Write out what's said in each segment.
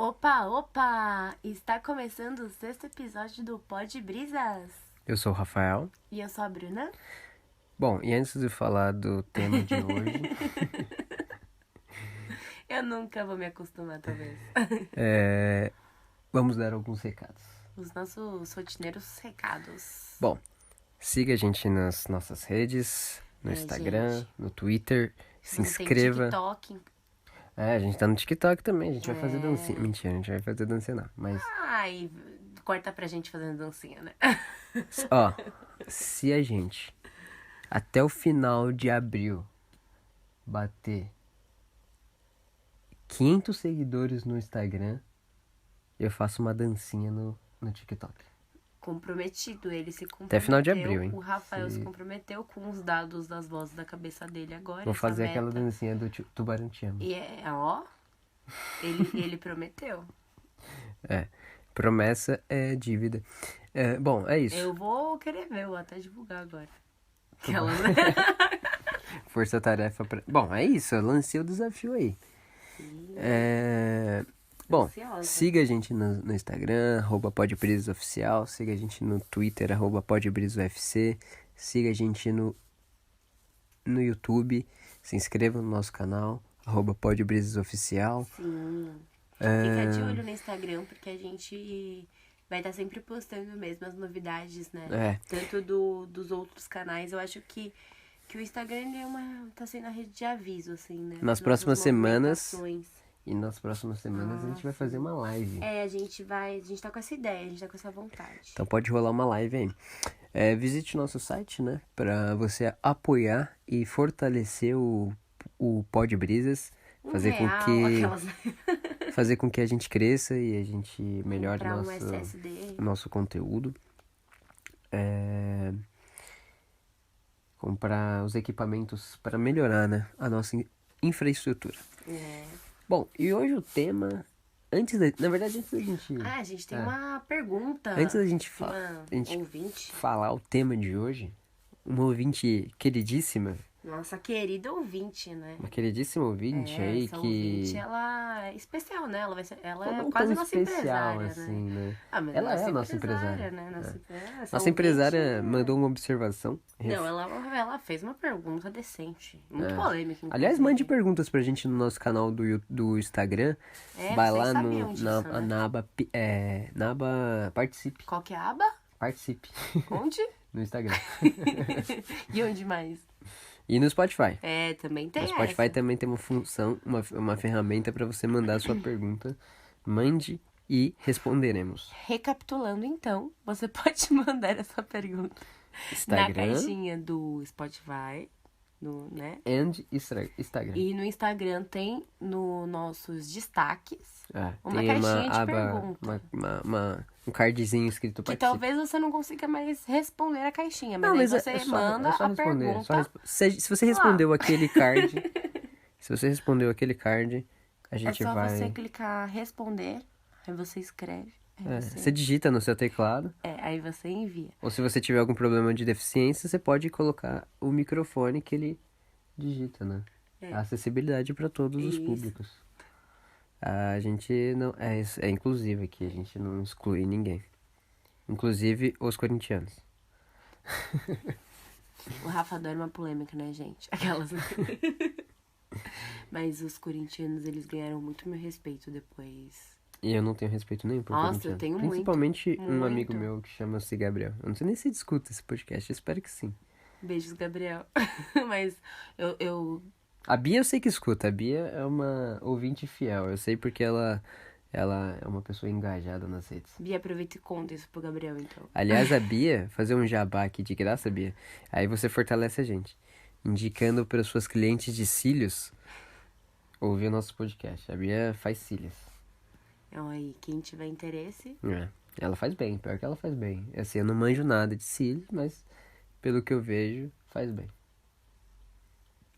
Opa, opa! Está começando o 6º episódio do Pod Brisas. Eu sou o Rafael. E eu sou a Bruna. Bom, e antes de falar do tema de hoje, Eu nunca vou me acostumar, talvez. vamos dar alguns recados. Os nossos rotineiros recados. Bom, siga a gente nas nossas redes, no Instagram, gente. no Twitter, se Tem inscreva. TikTok. A gente tá no TikTok também, a gente vai fazer dancinha. Mentira, a gente vai fazer dancinha não, mas... Ai, corta pra gente fazendo dancinha, né? Ó, se a gente, até o final de abril, bater 500 seguidores no Instagram, eu faço uma dancinha no TikTok. Comprometido, ele se comprometeu. Até final de abril, hein? O Rafael se comprometeu com os dados das vozes da cabeça dele agora. Vou essa fazer meta. aquela dancinha do Tubarão Te Ama. E ó, ele prometeu. Promessa é dívida. Bom, é isso. Eu vou querer ver, vou até divulgar agora. Aquela, né? Força-tarefa pra... Bom, é isso, eu lancei o desafio aí. Bom, Ansiosa. siga a gente no Instagram, @podbrisasoficial. Siga a gente no Twitter, @podbrisufc. Siga a gente no YouTube. Se inscreva no nosso canal, @podbrisasoficial. Sim. Fica de olho no Instagram, porque a gente vai estar sempre postando mesmo as novidades, né? Tanto dos outros canais. Eu acho que o Instagram ele tá sendo a rede de aviso, assim, né? Nas próximas semanas... E nas próximas semanas a gente vai fazer uma live. A gente tá com essa ideia, a gente tá com essa vontade. Então pode rolar uma live aí. Visite o nosso site, né? Pra você apoiar e fortalecer o Pod Brisas. Fazer com que a gente cresça e a gente melhore nosso conteúdo. Comprar os equipamentos para melhorar, né? A nossa infraestrutura. Bom, e hoje o tema... Na verdade, antes da gente... a gente tem uma pergunta. Antes da gente ouvinte. falar o tema de hoje, uma ouvinte queridíssima... Nossa querida ouvinte, né? Uma queridíssima ouvinte aí essa que... ouvinte, ela é especial, né? Ela é não quase tão nossa especial, empresária, assim, né? Mas ela é a nossa empresária. Né? Nossa empresária mandou uma observação. Não, ela fez uma pergunta decente. Muito polêmica, inclusive. Aliás, mande perguntas pra gente no nosso canal do Instagram. Vai lá na aba Participe. Qual que é a aba? Participe. Onde? No Instagram. E onde mais? E no Spotify. Também tem. No Spotify também tem uma função, uma ferramenta para você mandar a sua pergunta. Mande e responderemos. Recapitulando, então, você pode mandar essa pergunta Instagram, na caixinha do Spotify, né? Instagram. E no Instagram tem nos nossos destaques uma tem caixinha de pergunta. Um cardzinho escrito que participe. talvez você não consiga mais responder a caixinha, mas aí você manda a pergunta. Se você respondeu aquele card, a gente vai... É só você clicar responder, aí você escreve. Você digita no seu teclado. Aí você envia. Ou se você tiver algum problema de deficiência, você pode colocar o microfone que ele digita, né? A acessibilidade para todos os públicos. A gente não... É inclusive aqui, a gente não exclui ninguém. Inclusive os corintianos. O Rafa adora uma polêmica, né, gente? Aquelas... Mas os corintianos, eles ganharam muito meu respeito depois... E eu não tenho respeito nenhum por corintiano. Eu tenho Principalmente muito. Um amigo meu que chama-se Gabriel. Eu não sei nem se escuta esse podcast, eu espero que sim. Beijos, Gabriel. Mas eu... A Bia eu sei que escuta. A Bia é uma ouvinte fiel. Eu sei porque ela é uma pessoa engajada nas redes. Bia, aproveita e conta isso pro Gabriel, então. Aliás, a Bia, fazer um jabá aqui de graça, Bia. Aí você fortalece a gente. Indicando para suas clientes de cílios ouvir o nosso podcast. A Bia faz cílios. Aí, quem tiver interesse... Ela faz bem, pior que ela faz bem. Assim, eu não manjo nada de cílios, mas pelo que eu vejo, faz bem.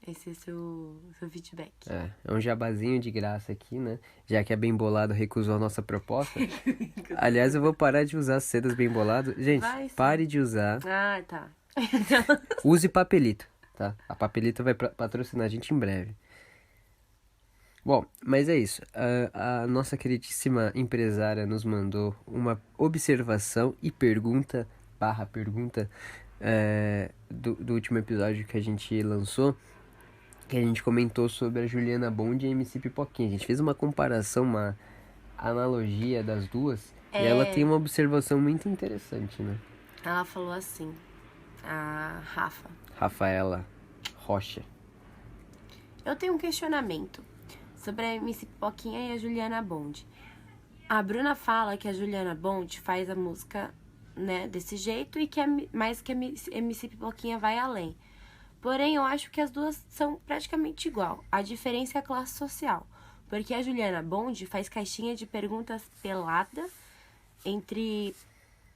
Esse é seu feedback. É um jabazinho de graça aqui, né? Já que a Bem Bolado recusou a nossa proposta. Aliás, eu vou parar de usar sedas Bem Bolado. Gente, pare de usar. Tá. Use Papelito, tá? A Papelito vai patrocinar a gente em breve. Bom, mas é isso. A nossa queridíssima empresária nos mandou uma observação e pergunta, barra pergunta, do último episódio que a gente lançou, que a gente comentou sobre a Juliana Bond e a MC Pipoquinha. A gente fez uma comparação, uma analogia das duas, e ela tem uma observação muito interessante, né? Ela falou assim, a Rafaela Rocha. Eu tenho um questionamento sobre a MC Pipoquinha e a Juliana Bond. A Bruna fala que a Juliana Bond faz a música, né, desse jeito e que mais que a MC Pipoquinha vai além. Porém, eu acho que as duas são praticamente igual. A diferença é a classe social. Porque a Juliana Bond faz caixinha de perguntas pelada, entre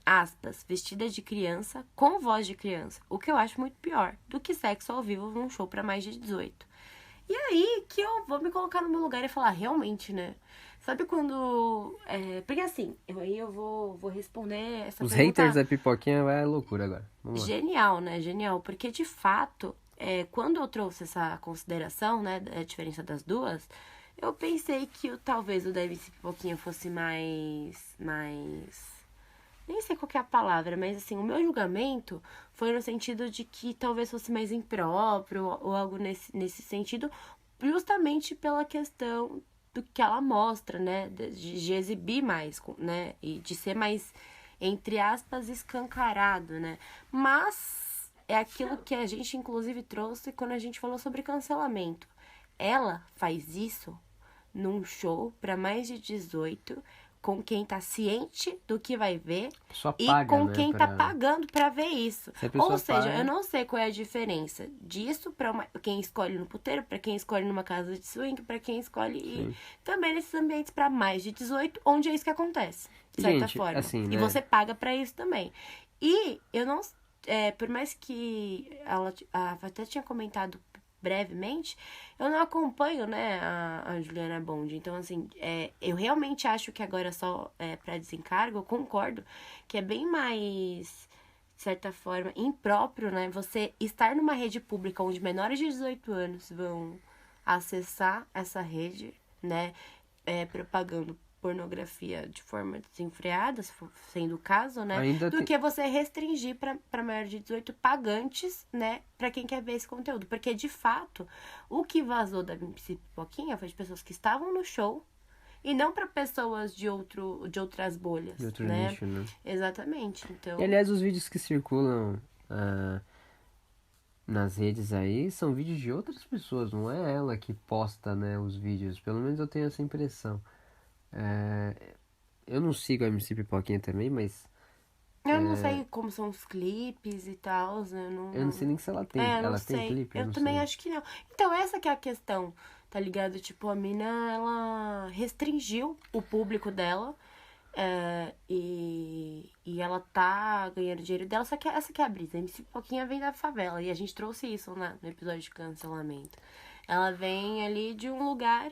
aspas, vestida de criança, com voz de criança. O que eu acho muito pior do que sexo ao vivo num show pra mais de 18. E aí que eu vou me colocar no meu lugar e falar, realmente, né? Sabe quando... porque assim, eu vou responder essa Os pergunta... haters da Pipoquinha vai à loucura agora. Vamos lá. Genial, né? Genial. Porque, de fato, quando eu trouxe essa consideração, né, da diferença das duas, eu pensei que talvez o da MC Pipoquinha fosse mais... Nem sei qual que é a palavra, mas assim, o meu julgamento foi no sentido de que talvez fosse mais impróprio ou algo nesse sentido, justamente pela questão do que ela mostra, né? De exibir mais, né? E de ser mais, entre aspas, escancarado, né? Mas é aquilo que a gente, inclusive, trouxe quando a gente falou sobre cancelamento. Ela faz isso num show para mais de 18, com quem tá ciente do que vai ver e paga, com né, quem tá pagando pra ver isso. Ou seja, paga... eu não sei qual é a diferença disso pra quem escolhe no puteiro, pra quem escolhe numa casa de swing, pra quem escolhe ir também nesses ambientes pra mais de 18, onde é isso que acontece, de certa forma. Assim, e né? você paga pra isso também. E eu não... por mais que ela até tinha comentado brevemente, eu não acompanho, né, a Juliana Bond. Então, assim, eu realmente acho que agora só para desencargo, eu concordo que é bem mais, de certa forma, impróprio, né, você estar numa rede pública onde menores de 18 anos vão acessar essa rede, né, propagando pornografia de forma desenfreada, sendo o caso, né? Que você restringir para maior de 18 pagantes, né? Para quem quer ver esse conteúdo. Porque, de fato, o que vazou da MC Pipoquinha foi de pessoas que estavam no show e não para pessoas de outras bolhas, de outro né? nicho, né? Exatamente. Então... E, aliás, os vídeos que circulam nas redes aí são vídeos de outras pessoas, não é ela que posta, né, os vídeos. Pelo menos eu tenho essa impressão. Eu não sigo a MC Pipoquinha também, mas... Eu não sei como são os clipes e tal. Eu não sei nem se ela tem. Ela tem clipe? Eu também acho que não. Então, essa que é a questão, tá ligado? Tipo, a mina, ela restringiu o público dela. E ela tá ganhando dinheiro dela. Só que essa que é a brisa. A MC Pipoquinha vem da favela. E a gente trouxe isso no episódio de cancelamento. Ela vem ali de um lugar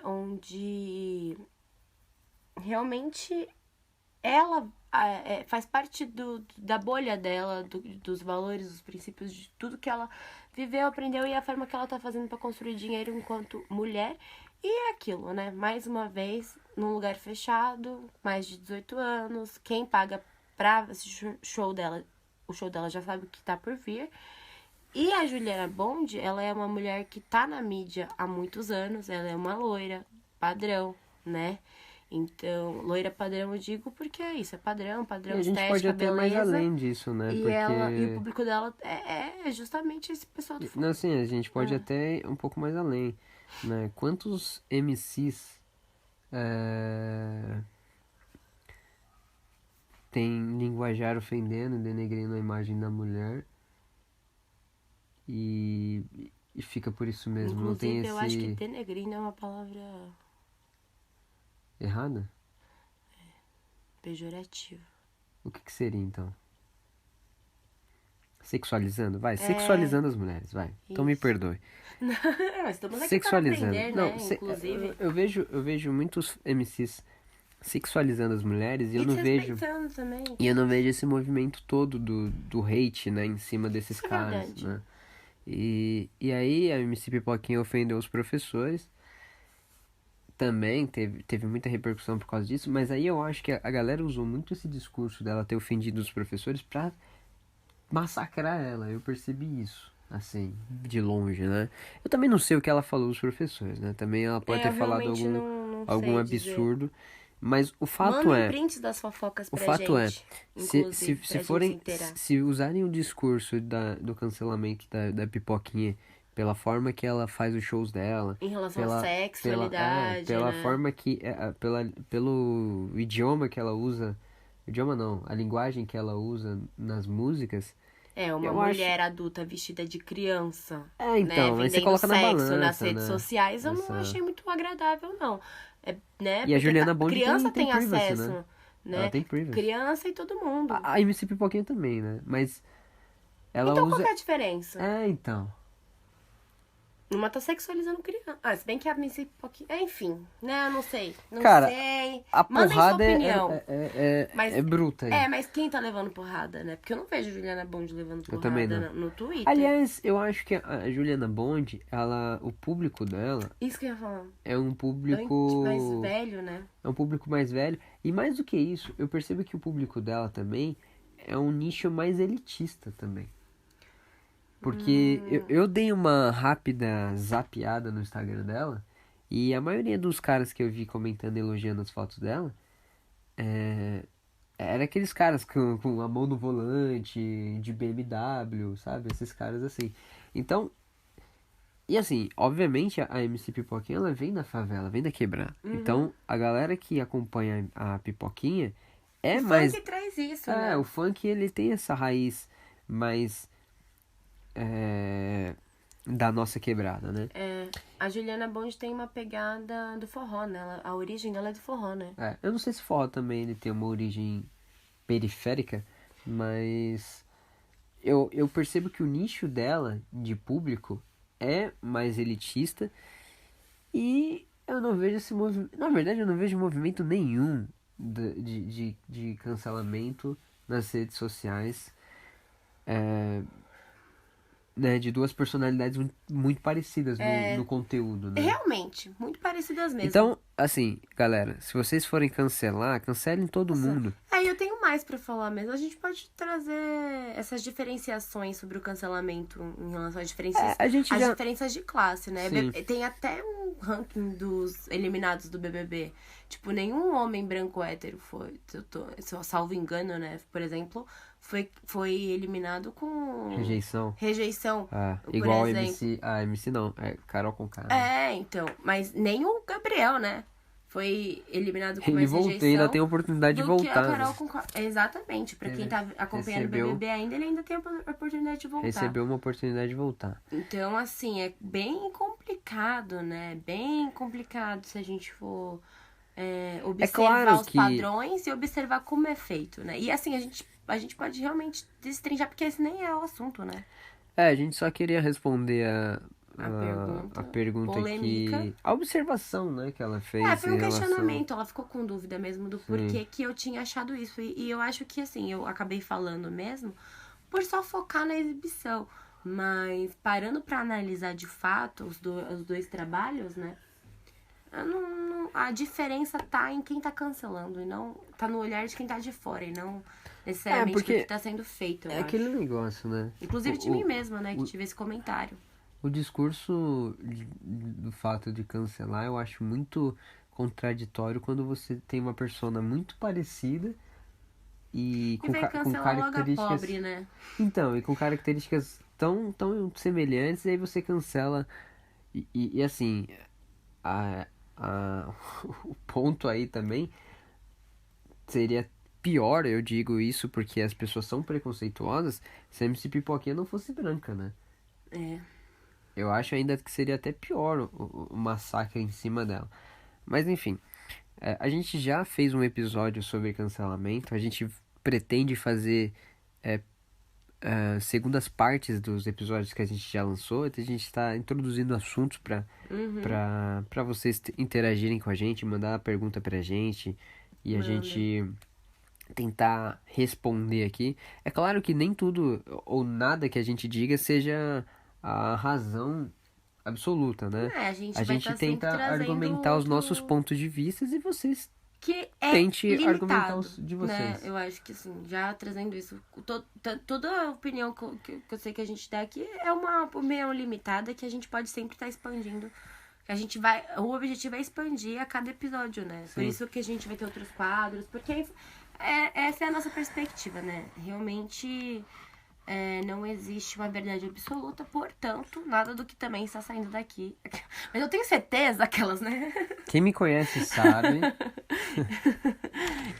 onde realmente ela faz parte da bolha dela, dos valores, dos princípios, de tudo que ela viveu, aprendeu e a forma que ela tá fazendo para construir dinheiro enquanto mulher. E é aquilo, né? Mais uma vez, num lugar fechado, mais de 18 anos, quem paga pra assistir o show dela já sabe o que tá por vir. E a Juliana Bond, ela é uma mulher que tá na mídia há muitos anos, ela é uma loira, padrão, né? Então, loira padrão eu digo porque é isso, é padrão, e a gente pode até mais além disso, né? E, porque... e o público dela é justamente esse pessoal do Não, assim, a gente pode até um pouco mais além, né? Quantos MCs tem linguajar ofendendo, denegrindo a imagem da mulher e fica por isso mesmo. Inclusive, não tem eu acho que denegrindo é uma palavra... errada? Pejorativa. O que seria, então? Sexualizando? Vai, sexualizando as mulheres, vai. Isso. Então me perdoe. Não, estamos aqui sexualizando. Para aprender, não, né? Inclusive. Eu vejo muitos MCs sexualizando as mulheres e eu não vejo. Também. E eu não vejo esse movimento todo do hate, né, em cima desses caras, né? E aí a MC Pipoquinha ofendeu os professores. Também teve muita repercussão por causa disso, mas aí eu acho que a galera usou muito esse discurso dela ter ofendido os professores pra massacrar ela. Eu percebi isso, assim, de longe, né? Eu também não sei o que ela falou dos professores, né? Também ela pode ter falado algum absurdo. Dizer. Mas o fato Mandem prints das fofocas pra gente. O fato se usarem o discurso do cancelamento da Pipoquinha pela forma que ela faz os shows dela, em relação à sexualidade, pela forma que pelo idioma que ela usa, idioma não, a linguagem que ela usa nas músicas. Uma mulher adulta vestida de criança, então, né, aí você coloca na balança, nas redes sociais, eu não achei muito agradável, não. Né? E a Juliana Bond criança tem privacy, acesso, né? Ela tem privacy. Criança e todo mundo. A MC Pipoquinha também, né? Mas ela então usa... qual que é a diferença? Então. Uma tá sexualizando criança. Se bem que a MC Pipoquinha... Enfim, né? Eu não sei. Cara, sei. A porrada é bruta aí. Mas quem tá levando porrada, né? Porque eu não vejo a Juliana Bond levando porrada no Twitter. Aliás, eu acho que a Juliana Bond, o público dela... Isso que eu ia falar. É um público... mais velho, né? É um público mais velho. E mais do que isso, eu percebo que o público dela também é um nicho mais elitista também. Porque eu dei uma rápida zapeada no Instagram dela e a maioria dos caras que eu vi comentando e elogiando as fotos dela era aqueles caras com a mão no volante, de BMW, sabe? Esses caras assim. Então, e assim, obviamente a MC Pipoquinha ela vem da favela, vem da quebrada. Então, a galera que acompanha a Pipoquinha o mais... O funk traz isso, né? O funk ele tem essa raiz mais... da nossa quebrada, né? A Juliana Bond tem uma pegada do forró, né? A origem dela é do forró, né? Eu não sei se forró também ele tem uma origem periférica, mas eu percebo que o nicho dela de público é mais elitista e eu não vejo esse movimento. Na verdade, eu não vejo movimento nenhum de cancelamento nas redes sociais. Né, de duas personalidades muito parecidas no conteúdo, né? Realmente, muito parecidas mesmo. Então, assim, galera, se vocês forem cancelar, cancelem todo mundo. Eu tenho mais pra falar mesmo. A gente pode trazer essas diferenciações sobre o cancelamento em relação às diferenças, diferenças de classe, né? Sim. Tem até um ranking dos eliminados do BBB. Tipo, nenhum homem branco hétero foi, se eu salvo engano, né? Por exemplo, foi eliminado com... Rejeição. Igual a MC não, Carol Conká. Então, mas nem o Gabriel, né? Foi eliminado com mais rejeição. Ainda tem a oportunidade de voltar. Que a Carol Conká. Exatamente, pra quem tá acompanhando o BBB ainda, ele ainda tem a oportunidade de voltar. Recebeu uma oportunidade de voltar. Então, assim, é bem complicado, né? Bem complicado se a gente for observar os padrões e observar como é feito, né? E assim, a gente pode realmente destrinchar, porque esse nem é o assunto, né? A gente só queria responder a pergunta polêmica. A observação, né, que ela fez. Foi um questionamento, ela ficou com dúvida mesmo do porquê que eu tinha achado isso. E eu acho que, assim, eu acabei falando mesmo por só focar na exibição. Mas parando pra analisar de fato os dois trabalhos, né? A diferença tá em quem tá cancelando e não tá no olhar de quem tá de fora e não necessariamente porque que tá sendo feito. Aquele negócio, né? Inclusive de mim mesma, né? Que tive esse comentário. O discurso do fato de cancelar eu acho muito contraditório quando você tem uma persona muito parecida e com características pobre, né? Então, e com características tão semelhantes, e aí você cancela e assim o ponto aí também seria pior, eu digo isso porque as pessoas são preconceituosas, se a MC Pipoquinha não fosse branca, né? Eu acho ainda que seria até pior o massacre em cima dela. Mas enfim, a gente já fez um episódio sobre cancelamento, a gente pretende fazer segundas partes dos episódios que a gente já lançou, então a gente está introduzindo assuntos para vocês interagirem com a gente, mandar a pergunta pra gente e a gente tentar responder aqui. É claro que nem tudo ou nada que a gente diga seja a razão absoluta, né? A gente tenta argumentar os nossos pontos de vista e vocês que é tente limitado, argumentar os de vocês. Né? Eu acho que assim, já trazendo isso, toda a opinião que eu sei que a gente dá aqui é uma opinião limitada que a gente pode sempre estar expandindo. O objetivo é expandir a cada episódio, né? Sim. Por isso que a gente vai ter outros quadros, porque essa é a nossa perspectiva, né? Realmente não existe uma verdade absoluta, portanto, nada do que também está saindo daqui. Mas eu tenho certeza, aquelas, né? Quem me conhece sabe.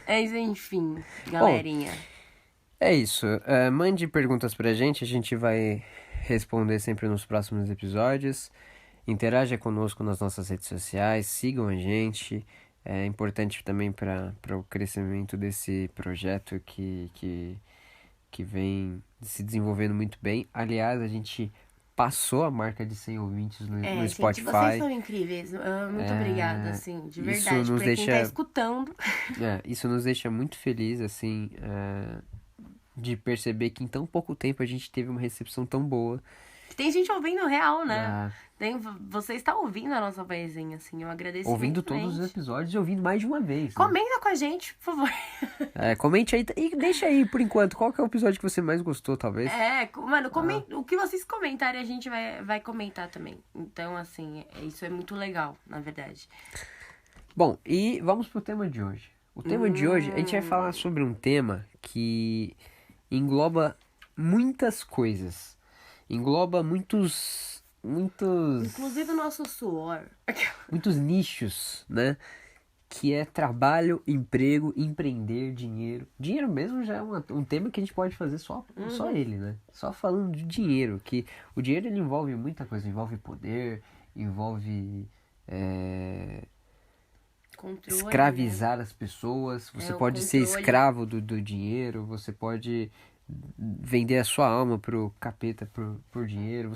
Mas enfim, galerinha. Bom, é isso. Mande perguntas pra gente, a gente vai responder sempre nos próximos episódios. Interaja conosco nas nossas redes sociais, sigam a gente. É importante também para o crescimento desse projeto que vem se desenvolvendo muito bem. Aliás, a gente passou a marca de 100 ouvintes no Spotify. Gente, vocês são incríveis. Muito obrigada, assim, de verdade, pra quem tá escutando. Isso nos deixa muito feliz, assim, de perceber que em tão pouco tempo a gente teve uma recepção tão boa. Tem gente ouvindo real, né? Você está ouvindo a nossa vozinha, assim, eu agradeço ouvindo todos os episódios e ouvindo mais de uma vez. Comenta, né, com a gente, por favor. Comente aí e deixa aí, por enquanto, qual que é o episódio que você mais gostou, talvez. Mano, o que vocês comentarem a gente vai comentar também. Então, assim, isso é muito legal, na verdade. Bom, e vamos pro tema de hoje. O tema de hoje, a gente vai falar sobre um tema que engloba muitas coisas. Engloba muitos... Inclusive o nosso suor. Muitos nichos, né? Que é trabalho, emprego, empreender, dinheiro. Dinheiro mesmo já é um tema que a gente pode fazer só ele, né? Só falando de dinheiro. Que o dinheiro ele envolve muita coisa. Envolve poder, envolve... Controle, escravizar, né, as pessoas. Você pode ser escravo do dinheiro. Você pode... vender a sua alma pro capeta por dinheiro.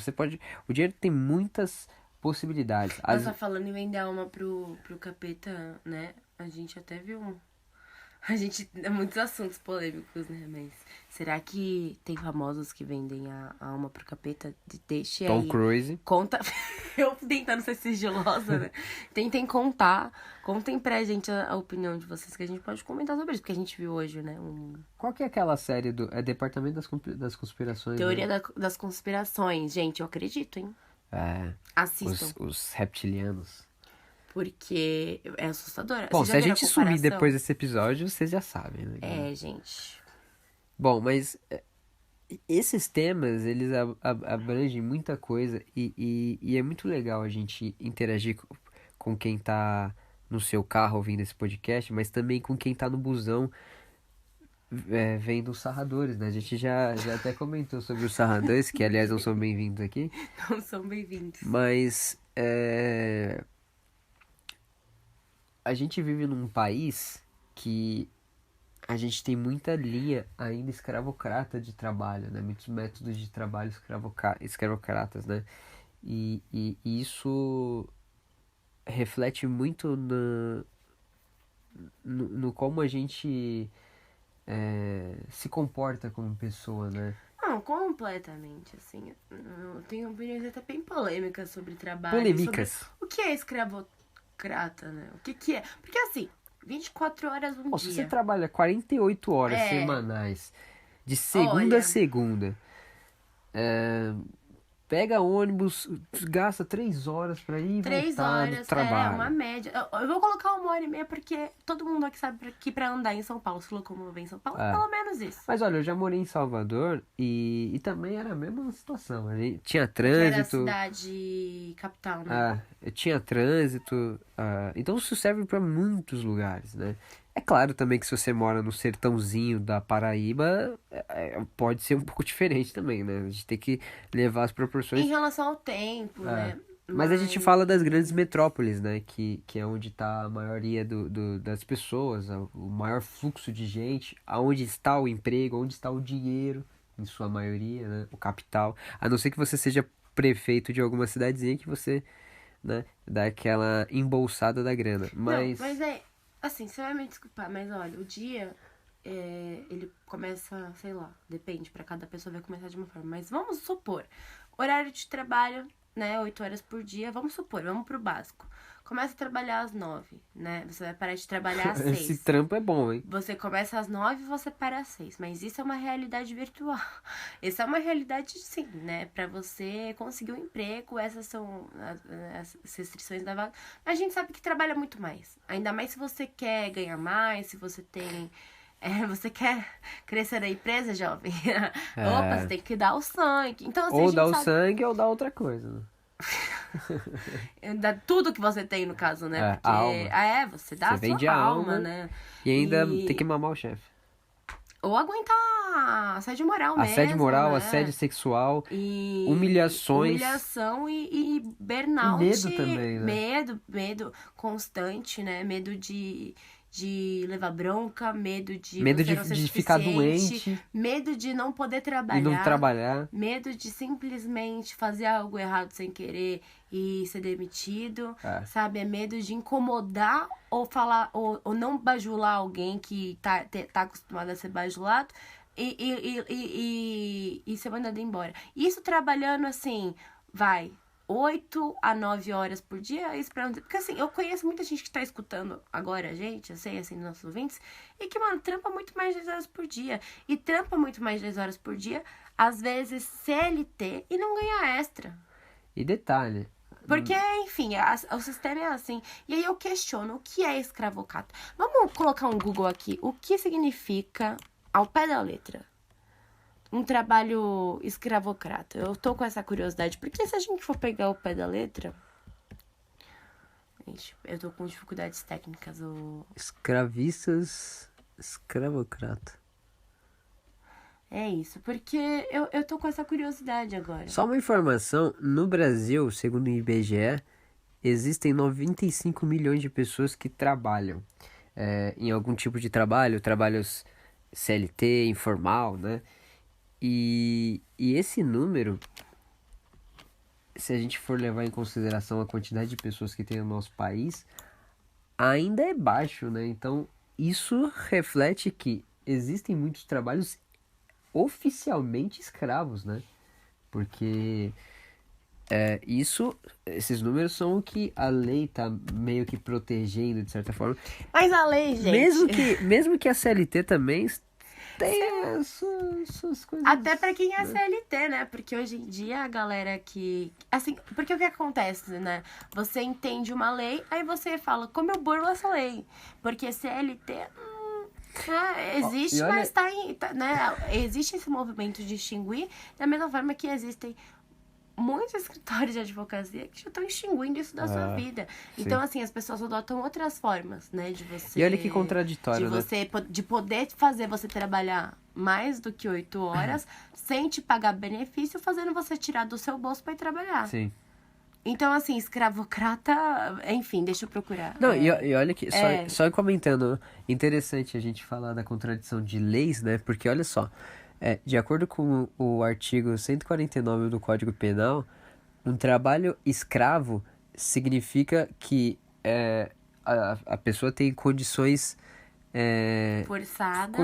O dinheiro tem muitas possibilidades. Falando em vender a alma pro capeta, né? A gente até viu muitos assuntos polêmicos, né? Mas será que tem famosos que vendem a alma pro capeta? Deixe Tom aí. Cruise. Conta. Eu tentando ser sigilosa, né? Tentem contar. Contem pra gente a opinião de vocês, que a gente pode comentar sobre isso, porque a gente viu hoje, né? Qual que é aquela série do... Departamento das Conspirações? Teoria, né? Das conspirações. Gente, eu acredito, hein? Assistam. Os reptilianos. Porque é assustador. Bom, se a gente sumir depois desse episódio, vocês já sabem, né? Gente. Bom, mas esses temas, eles abrangem muita coisa e é muito legal a gente interagir com quem tá no seu carro ouvindo esse podcast, mas também com quem tá no busão vendo os sarradores, né? A gente já até comentou sobre os sarradores, que aliás não são bem-vindos aqui. Não são bem-vindos. Mas a gente vive num país que a gente tem muita linha ainda escravocrata de trabalho, né? Muitos métodos de trabalho escravocratas, né? E isso reflete muito no como a gente se comporta como pessoa, né? Não, completamente, assim. Eu tenho opiniões até bem polêmicas sobre trabalho. Polêmicas. Sobre o que é escravocrata, né? O que é? Porque assim, 24 horas dia. Se você trabalha 48 horas semanais, de segunda a segunda, pega ônibus, gasta 3 horas pra ir e voltar do trabalho. Uma média. Eu vou colocar 1h30 porque todo mundo aqui sabe que pra andar em São Paulo, se locomover em São Paulo, pelo menos isso. Mas olha, eu já morei em Salvador e também era a mesma situação. Tinha trânsito. Era a cidade capital, né? Tinha trânsito. Então isso serve pra muitos lugares, né? É claro também que se você mora no sertãozinho da Paraíba, pode ser um pouco diferente também, né? A gente tem que levar as proporções... Em relação ao tempo, né? Mas a gente fala das grandes metrópoles, né? Que é onde está a maioria das pessoas, o maior fluxo de gente, aonde está o emprego, onde está o dinheiro, em sua maioria, né? O capital. A não ser que você seja prefeito de alguma cidadezinha que você, né, dá aquela embolsada da grana. Mas... Não, mas assim, você vai me desculpar, mas olha, o dia, ele começa, sei lá, depende, pra cada pessoa vai começar de uma forma. Mas vamos supor, Horário de trabalho, né? 8 horas por dia. Vamos supor, vamos pro básico. Começa a trabalhar às 9, né? Você vai parar de trabalhar às 6. Esse trampo é bom, hein? Você começa às 9 e você para às 6. Mas isso é uma realidade virtual. Isso é uma realidade, sim, né? Pra você conseguir um emprego, essas são as restrições da vaga. Mas a gente sabe que trabalha muito mais. Ainda mais se você quer ganhar mais, se você tem... você quer crescer na empresa, jovem? Opa, você tem que dar o sangue. Então, assim, ou dar o sangue ou dar outra coisa, né? Tudo que você tem, no caso, né? Porque, a alma. Você dá você a sua alma, né? E ainda tem que mamar o chefe. Ou aguentar assédio moral mesmo. Assédio moral, né? assédio sexual, humilhações. Humilhação e burnout. E medo também, né? Medo constante, né? Medo de levar bronca, medo de ficar doente, medo de não poder trabalhar, e não trabalhar, medo de simplesmente fazer algo errado sem querer e ser demitido, sabe? É medo de incomodar ou falar ou não bajular alguém que tá acostumado a ser bajulado e ser mandado embora. Isso trabalhando assim, 8 a 9 horas por dia, esperando. Porque assim, eu conheço muita gente que tá escutando agora a gente, eu sei, assim, nossos ouvintes, e que, mano, trampa muito mais de 10 horas por dia. E trampa muito mais de 10 horas por dia, às vezes CLT, e não ganha extra. E detalhe. Porque, enfim, o sistema é assim. E aí eu questiono o que é escravocrata. Vamos colocar um Google aqui. O que significa, ao pé da letra, um trabalho escravocrata? Eu tô com essa curiosidade, porque se a gente for pegar o pé da letra... Gente, eu tô com dificuldades técnicas. Escravistas, escravocrata. É isso, porque eu tô com essa curiosidade agora. Só uma informação, no Brasil, segundo o IBGE, existem 95 milhões de pessoas que trabalham em algum tipo de trabalhos CLT, informal, né? E esse número, se a gente for levar em consideração a quantidade de pessoas que tem no nosso país, ainda é baixo, né? Então, isso reflete que existem muitos trabalhos oficialmente escravos, né? Porque esses números são o que a lei tá meio que protegendo, de certa forma. Mas a lei, gente... Mesmo que a CLT também... tem essas coisas. Até pra quem é CLT, né? Porque hoje em dia a galera que... Assim, porque o que acontece, né? Você entende uma lei, aí você fala, como eu burlo essa lei? Porque CLT... existe, mas né? Existe esse movimento de extinguir, da mesma forma que existem muitos escritórios de advocacia que já estão extinguindo isso da sua vida. Então, assim, as pessoas adotam outras formas, né? De você... E olha que contraditório, né? De poder fazer você trabalhar mais do que 8 horas sem te pagar benefício, fazendo você tirar do seu bolso para ir trabalhar. Sim. Então, assim, escravocrata... Enfim, deixa eu procurar. Não, e olha que... Só comentando, interessante a gente falar da contradição de leis, né? Porque, olha só... de acordo com o artigo 149 do Código Penal, um trabalho escravo significa que a pessoa tem condições forçadas.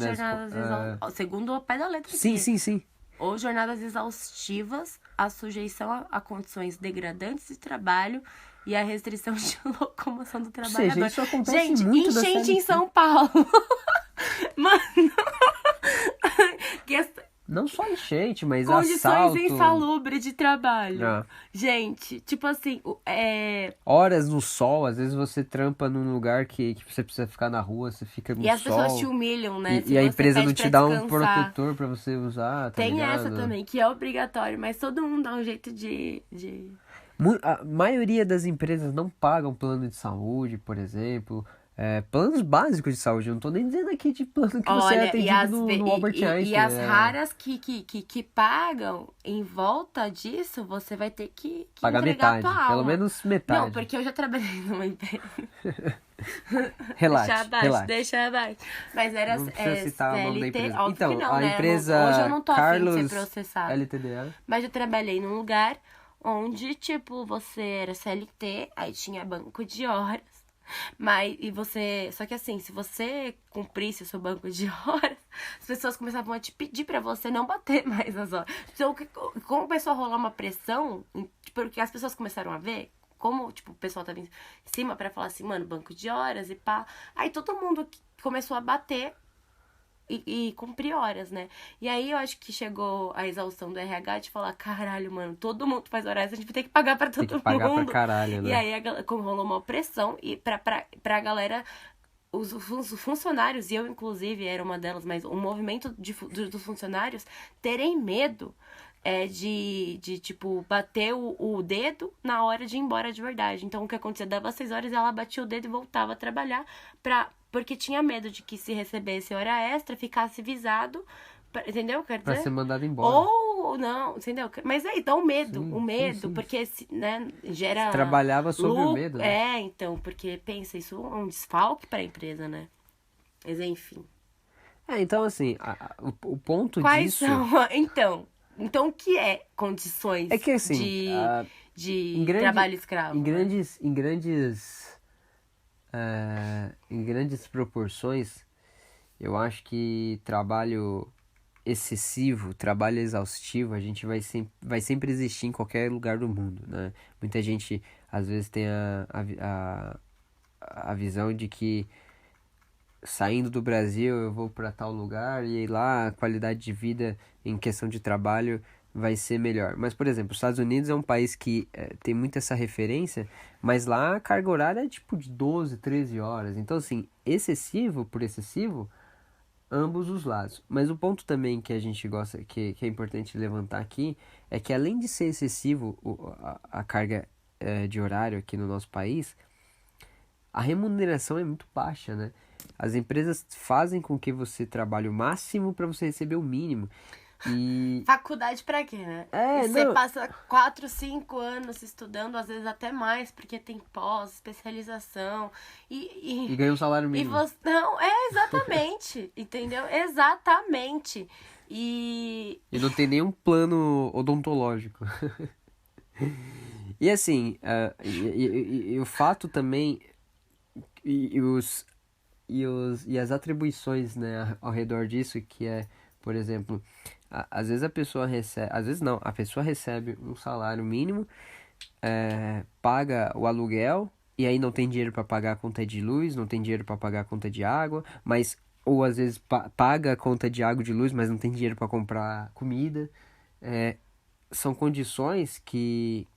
Ou jornadas segundo o pé da letra. Sim. Ou jornadas exaustivas, a sujeição a condições degradantes de trabalho e a restrição de locomoção do trabalhador. Ou seja, isso acontece muito enchente em São Paulo. Mano... Não só enchente, mas condições assalto... insalubres de trabalho. Gente, tipo assim... horas no sol, às vezes você trampa num lugar que você precisa ficar na rua, você fica no sol. E as pessoas te humilham, né? E a empresa não te dá um protetor pra você usar, tá Tem ligado? essa também, que é obrigatório, mas todo mundo dá um jeito de... A maioria das empresas não pagam plano de saúde, por exemplo... planos básicos de saúde, eu não tô nem dizendo aqui de plano que você é atendido no Albert Einstein. E as raras que pagam, em volta disso, você vai ter que pagar metade, pelo menos metade. Não, porque eu já trabalhei numa empresa. Deixa abaixo. Mas era não precisa citar o nome da empresa. Então, não, a né? empresa Hoje eu não tô Carlos afim de ser processada. LTDA. Mas eu trabalhei num lugar onde, tipo, você era CLT, aí tinha banco de horas. Mas, e você... Só que assim, se você cumprisse o seu banco de horas, as pessoas começavam a te pedir pra você não bater mais as horas. Então, como começou a rolar uma pressão, porque as pessoas começaram a ver, como, tipo, o pessoal tava em cima pra falar assim, mano, banco de horas e pá. Aí todo mundo começou a bater e cumprir horas, né? E aí eu acho que chegou a exaustão do RH de falar, caralho, mano, todo mundo faz horas, a gente vai ter que pagar pra todo mundo. Tem que pagar pra caralho, né? E aí rolou uma pressão e pra galera, os funcionários, e eu inclusive era uma delas, mas o movimento dos funcionários terem medo de tipo, bater o dedo na hora de ir embora de verdade. Então, o que acontecia? Dava 6 horas, ela batia o dedo e voltava a trabalhar porque tinha medo de que se recebesse hora extra, ficasse visado, entendeu? Quer dizer? Pra ser mandado embora. Ou não, entendeu? Mas aí, então o medo, sim. porque, né, gera... Você trabalhava sob o medo, né? Então, porque, pensa, isso é um desfalque pra empresa, né? Mas, enfim. Então, assim, o ponto Quais disso... são, Então, o que é condições que, assim, de trabalho escravo? Em grandes proporções, eu acho que trabalho excessivo, trabalho exaustivo, a gente vai sempre existir em qualquer lugar do mundo, né? Muita gente, às vezes, tem a visão de que saindo do Brasil eu vou para tal lugar e lá a qualidade de vida em questão de trabalho vai ser melhor. Mas, por exemplo, os Estados Unidos é um país que tem muito essa referência, mas lá a carga horária é tipo de 12, 13 horas. Então, assim, excessivo por excessivo, ambos os lados. Mas o ponto também que a gente gosta, que é importante levantar aqui, é que além de ser excessivo a carga de horário aqui no nosso país, a remuneração é muito baixa, né? As empresas fazem com que você trabalhe o máximo para você receber o mínimo. E... Faculdade pra quê, né? Você passa 4, 5 anos estudando, às vezes até mais, porque tem pós, especialização. E ganha um salário mínimo. Não, exatamente. Entendeu? Exatamente. E não tem nenhum plano odontológico. E assim, e o fato também... E as atribuições, né, ao redor disso, que é, por exemplo, às vezes a pessoa recebe, às vezes não, a pessoa recebe um salário mínimo, paga o aluguel e aí não tem dinheiro para pagar a conta de luz, não tem dinheiro para pagar a conta de água, mas ou às vezes paga a conta de água e de luz, mas não tem dinheiro para comprar comida. São condições que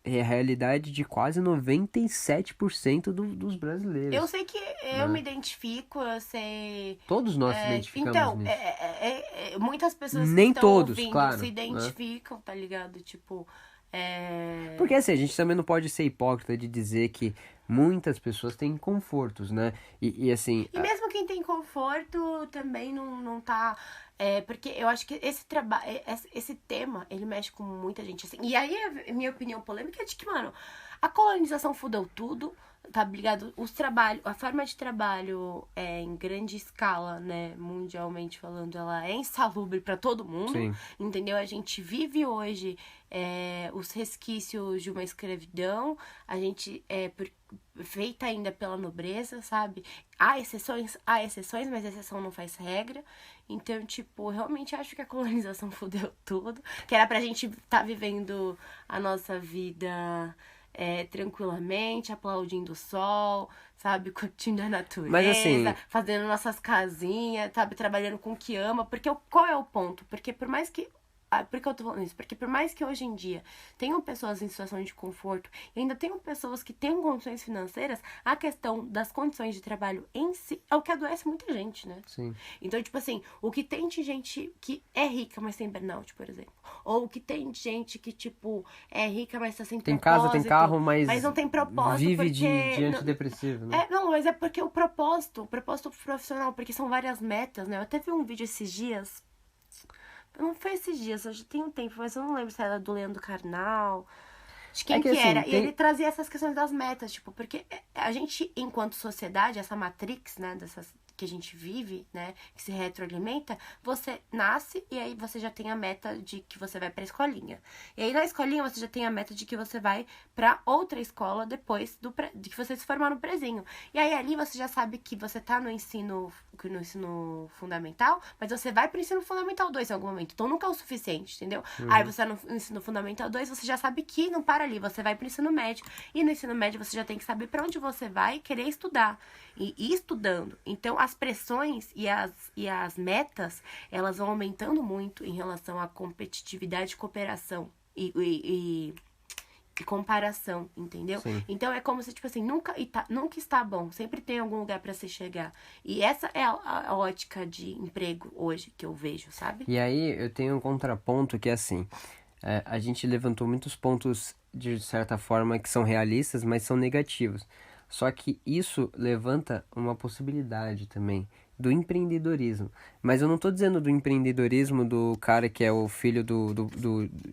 é a realidade de quase 97% dos brasileiros. eu sei que eu me identifico, eu sei... Todos nós se identificamos então, nisso. muitas pessoas que Nem estão todos, ouvindo claro, se identificam, tá ligado? Tipo, Porque assim, a gente também não pode ser hipócrita de dizer que muitas pessoas têm confortos, né? E assim... E mesmo quem tem conforto também não tá... porque eu acho que esse tema, ele mexe com muita gente, assim. E aí, a minha opinião polêmica é de que, mano, a colonização fudeu tudo, tá ligado? A forma de trabalho em grande escala, né, mundialmente falando, ela é insalubre pra todo mundo. Sim. Entendeu? A gente vive hoje os resquícios de uma escravidão, a gente feita ainda pela nobreza, sabe? Há exceções, mas exceção não faz regra. Então, tipo, realmente acho que a colonização fudeu tudo. Que era pra gente estar vivendo a nossa vida tranquilamente, aplaudindo o sol, sabe? Curtindo a natureza, Mas, assim... fazendo nossas casinhas, sabe? Trabalhando com o que ama. Porque qual é o ponto? Porque por mais que... por que eu tô falando isso? Porque por mais que hoje em dia tenham pessoas em situação de conforto e ainda tenham pessoas que tenham condições financeiras, a questão das condições de trabalho em si é o que adoece muita gente, né? Sim. Então, tipo assim, o que tem de gente que é rica, mas tem burnout, por exemplo. Ou o que tem de gente que, tipo, é rica, mas tá sem tem propósito. Tem casa, tem carro, mas não tem propósito. Vive porque de antidepressivo, né? Mas é porque o propósito profissional, porque são várias metas, né? Eu até vi um vídeo esses dias... Não foi esses dias, já tem um tempo, mas eu não lembro se era do Leandro Carnal, de quem que assim, era. E ele trazia essas questões das metas, tipo, porque a gente, enquanto sociedade, essa matrix, né, que a gente vive, né, que se retroalimenta, você nasce e aí você já tem a meta de que você vai pra escolinha. E aí na escolinha você já tem a meta de que você vai pra outra escola depois de que você se formar no prezinho. E aí ali você já sabe que você tá no ensino fundamental, mas você vai pro ensino fundamental 2 em algum momento. Então nunca é o suficiente, entendeu? Aí você tá no ensino fundamental 2, você já sabe que não para ali, você vai pro ensino médio. E no ensino médio você já tem que saber pra onde você vai querer estudar. E ir estudando. Então as pressões e as metas, elas vão aumentando muito em relação à competitividade e cooperação. E comparação, entendeu? Sim. Então é como se, tipo assim, nunca está bom. Sempre tem algum lugar pra se chegar. E essa é a ótica de emprego hoje que eu vejo, sabe? E aí eu tenho um contraponto que é assim, a gente levantou muitos pontos de certa forma que são realistas, mas são negativos. Só que isso levanta uma possibilidade também do empreendedorismo. Mas eu não estou dizendo do empreendedorismo do cara que é o filho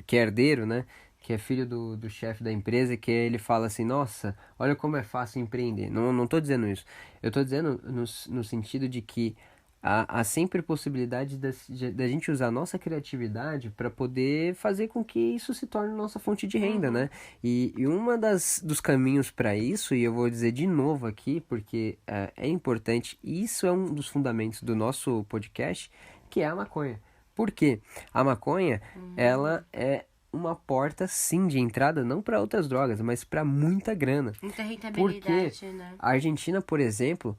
que é herdeiro, né? Que é filho do chefe da empresa, que ele fala assim, nossa, olha como é fácil empreender. Não estou dizendo isso. Eu estou dizendo no sentido de que há sempre possibilidade da gente usar a nossa criatividade para poder fazer com que isso se torne nossa fonte de renda, né? E uma dos caminhos para isso, e eu vou dizer de novo aqui, porque é importante, isso é um dos fundamentos do nosso podcast, que é a maconha. Por quê? A maconha, ela é uma porta, sim, de entrada, não para outras drogas, mas para muita grana. Muita rentabilidade, porque né? A Argentina, por exemplo,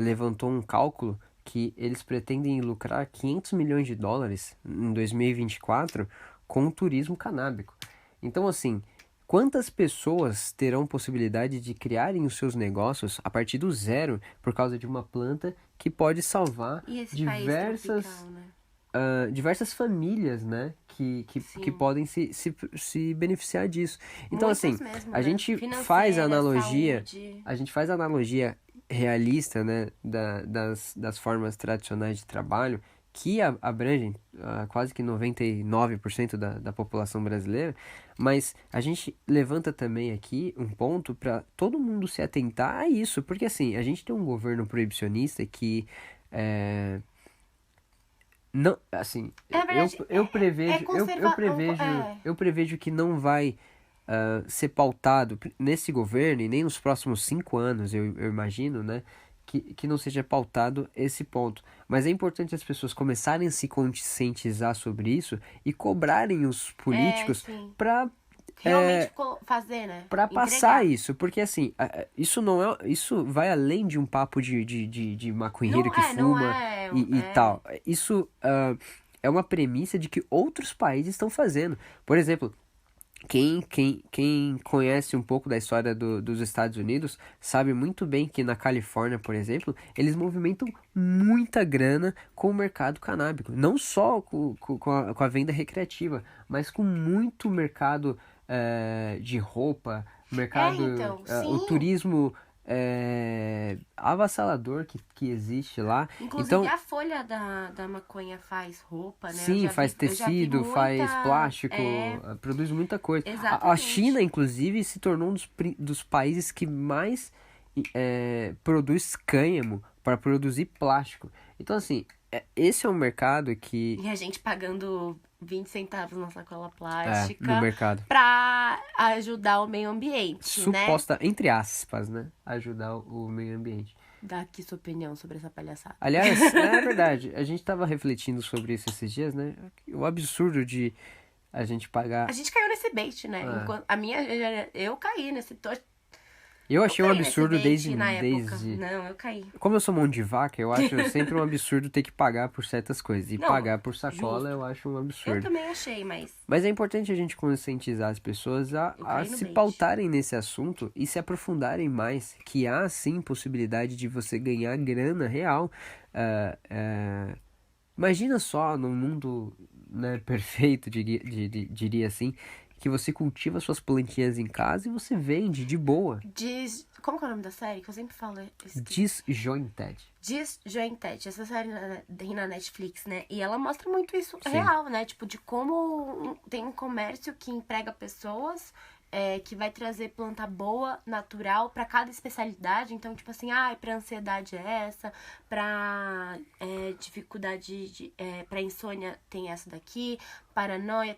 levantou um cálculo que eles pretendem lucrar 500 milhões de dólares em 2024 com o turismo canábico. Então, assim, quantas pessoas terão possibilidade de criarem os seus negócios a partir do zero por causa de uma planta que pode salvar diversas famílias, né? Que podem se beneficiar disso. Então, muitas assim, mesmo, a né? gente faz a analogia, saúde. a gente faz a analogia realista, né, das formas tradicionais de trabalho que abrangem quase que 99% da população brasileira, mas a gente levanta também aqui um ponto para todo mundo se atentar a isso, porque assim, a gente tem um governo proibicionista que não, assim, verdade, eu prevejo que não vai ser pautado nesse governo e nem nos próximos 5 anos, eu imagino, né, que não seja pautado esse ponto. Mas é importante as pessoas começarem a se conscientizar sobre isso e cobrarem os políticos para realmente fazer, né? Para passar isso, porque assim, isso vai além de um papo de maconheiro que fuma e tal. Isso é uma premissa de que outros países estão fazendo. Por exemplo, quem conhece um pouco da história dos Estados Unidos sabe muito bem que na Califórnia, por exemplo, eles movimentam muita grana com o mercado canábico. Não só com a venda recreativa, mas com muito mercado de roupa, mercado, o turismo avassalador que existe lá. Inclusive então, a folha da maconha faz roupa, né? Sim, faz tecido, faz plástico, produz muita coisa. A China, inclusive, se tornou um dos países que mais produz cânhamo para produzir plástico. Então, assim, esse é um mercado que... E a gente pagando 20 centavos na sacola plástica no mercado para ajudar o meio ambiente, Suposta, entre aspas, né? Ajudar o meio ambiente. Dá aqui sua opinião sobre essa palhaçada. Aliás, é verdade, a gente tava refletindo sobre isso esses dias, né? O absurdo de a gente pagar... A gente caiu nesse bait, né? Eu caí nesse... Eu achei um absurdo desde... Não, eu caí. Como eu sou mão de vaca, eu acho sempre um absurdo ter que pagar por certas coisas. E pagar por sacola justo. Eu acho um absurdo. Eu também achei, mas... Mas é importante a gente conscientizar as pessoas a se pautarem nesse assunto e se aprofundarem mais. Que há, sim, possibilidade de você ganhar grana real. Imagina só num mundo, né, perfeito, diria assim... que você cultiva suas plantinhas em casa e você vende de boa. Como que é o nome da série? Que eu sempre falo. Disjointed. Disjointed. Essa série tem na Netflix, né? E ela mostra muito isso real, né? Tipo, de como tem um comércio que emprega pessoas que vai trazer planta boa, natural, pra cada especialidade. Então, tipo assim, pra ansiedade é essa, pra dificuldade, pra insônia tem essa daqui, paranoia,